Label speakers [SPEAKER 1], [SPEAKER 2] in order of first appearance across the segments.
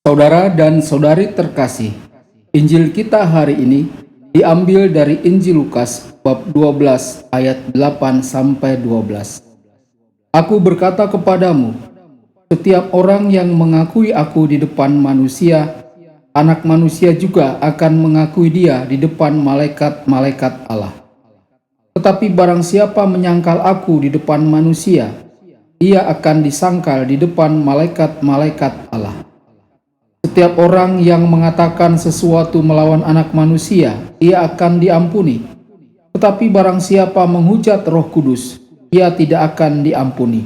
[SPEAKER 1] Saudara dan saudari terkasih, Injil kita hari ini diambil dari Injil Lukas bab 12 ayat 8 sampai 12. Aku berkata kepadamu, setiap orang yang mengakui aku di depan manusia, Anak Manusia juga akan mengakui dia di depan malaikat-malaikat Allah. Tetapi barang siapa menyangkal aku di depan manusia, ia akan disangkal di depan malaikat-malaikat Allah. Setiap orang yang mengatakan sesuatu melawan Anak Manusia, ia akan diampuni. Tetapi barang siapa menghujat Roh Kudus, ia tidak akan diampuni.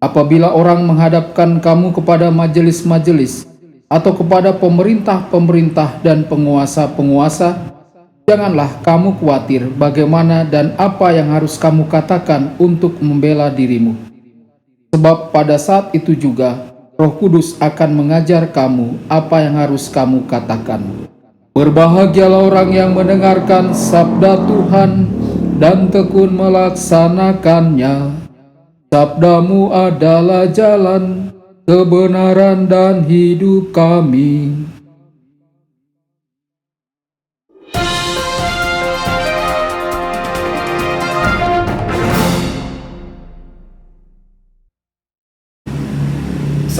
[SPEAKER 1] Apabila orang menghadapkan kamu kepada majelis-majelis atau kepada pemerintah-pemerintah dan penguasa-penguasa, janganlah kamu khawatir bagaimana dan apa yang harus kamu katakan untuk membela dirimu. Sebab pada saat itu juga Roh Kudus akan mengajar kamu apa yang harus kamu katakan. Berbahagialah orang yang mendengarkan sabda Tuhan dan tekun melaksanakannya. Sabdamu adalah jalan, kebenaran dan hidup kami.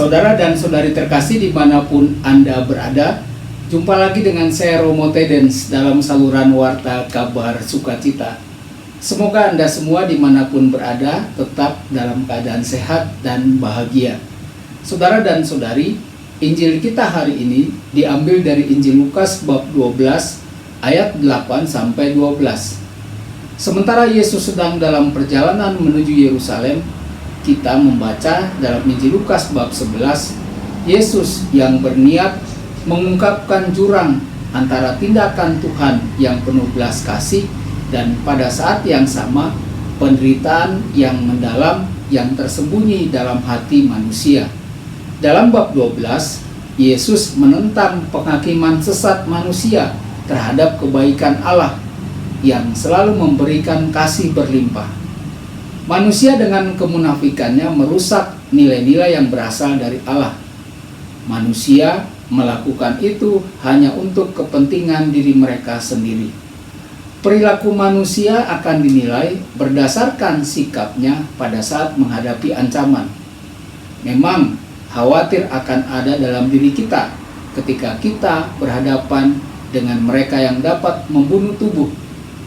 [SPEAKER 1] Saudara dan saudari terkasih dimanapun Anda berada, jumpa lagi dengan saya Romo Tedens dalam saluran Warta Kabar Sukacita. Semoga Anda semua dimanapun berada tetap dalam keadaan sehat dan bahagia. Saudara dan saudari, Injil kita hari ini diambil dari Injil Lukas bab 12 ayat 8 sampai 12. Sementara Yesus sedang dalam perjalanan menuju Yerusalem, kita membaca dalam Injil Lukas bab 11, Yesus yang berniat mengungkapkan jurang antara tindakan Tuhan yang penuh belas kasih dan pada saat yang sama penderitaan yang mendalam yang tersembunyi dalam hati manusia. Dalam bab 12, Yesus menentang penghakiman sesat manusia terhadap kebaikan Allah yang selalu memberikan kasih berlimpah. Manusia dengan kemunafikannya merusak nilai-nilai yang berasal dari Allah. Manusia melakukan itu hanya untuk kepentingan diri mereka sendiri. Perilaku manusia akan dinilai berdasarkan sikapnya pada saat menghadapi ancaman. Memang khawatir akan ada dalam diri kita ketika kita berhadapan dengan mereka yang dapat membunuh tubuh.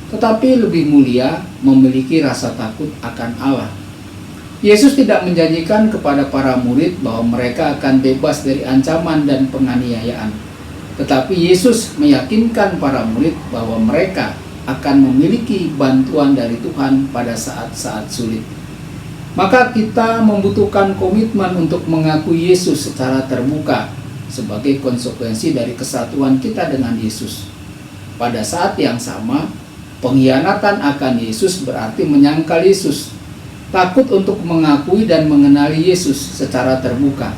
[SPEAKER 1] Tetapi lebih mulia memiliki rasa takut akan Allah. Yesus tidak menjanjikan kepada para murid bahwa mereka akan bebas dari ancaman dan penganiayaan. Tetapi Yesus meyakinkan para murid bahwa mereka akan memiliki bantuan dari Tuhan pada saat-saat sulit. Maka kita membutuhkan komitmen untuk mengakui Yesus secara terbuka sebagai konsekuensi dari kesatuan kita dengan Yesus. Pada saat yang sama, pengkhianatan akan Yesus berarti menyangkal Yesus. Takut untuk mengakui dan mengenali Yesus secara terbuka.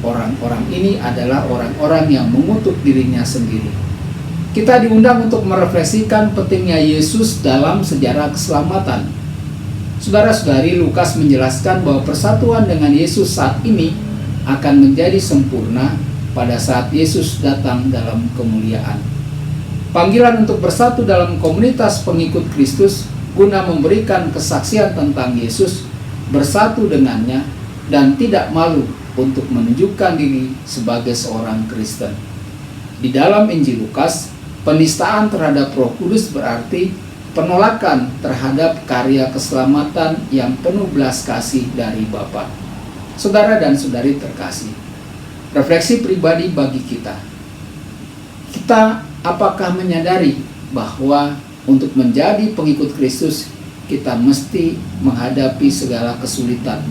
[SPEAKER 1] Orang-orang ini adalah orang-orang yang mengutuk dirinya sendiri. Kita diundang untuk merefleksikan pentingnya Yesus dalam sejarah keselamatan. Saudara-saudari, Lukas menjelaskan bahwa persatuan dengan Yesus saat ini akan menjadi sempurna pada saat Yesus datang dalam kemuliaan. Panggilan untuk bersatu dalam komunitas pengikut Kristus guna memberikan kesaksian tentang Yesus, bersatu dengannya, dan tidak malu untuk menunjukkan diri sebagai seorang Kristen. Di dalam Injil Lukas, penistaan terhadap Roh Kudus berarti penolakan terhadap karya keselamatan yang penuh belas kasih dari Bapa. Saudara dan saudari terkasih, refleksi pribadi bagi kita. Apakah menyadari bahwa untuk menjadi pengikut Kristus kita mesti menghadapi segala kesulitan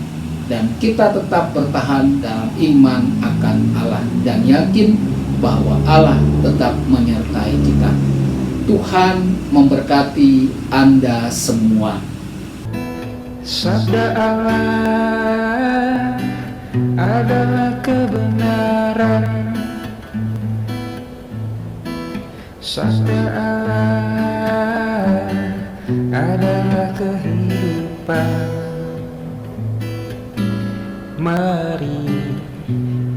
[SPEAKER 1] dan kita tetap bertahan dalam iman akan Allah dan yakin bahwa Allah tetap menyertai kita. Tuhan memberkati Anda semua.
[SPEAKER 2] Sabda Allah adalah kebenaran. Sabda Allah adalah kehidupan. Mari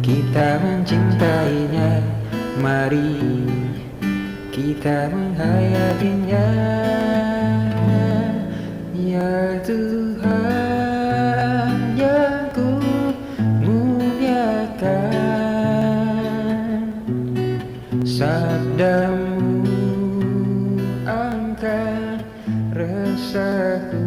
[SPEAKER 2] kita mencintai kita menghayatinya. Ya Tuhan yang ku muliakan, sabdamu angkat resahku.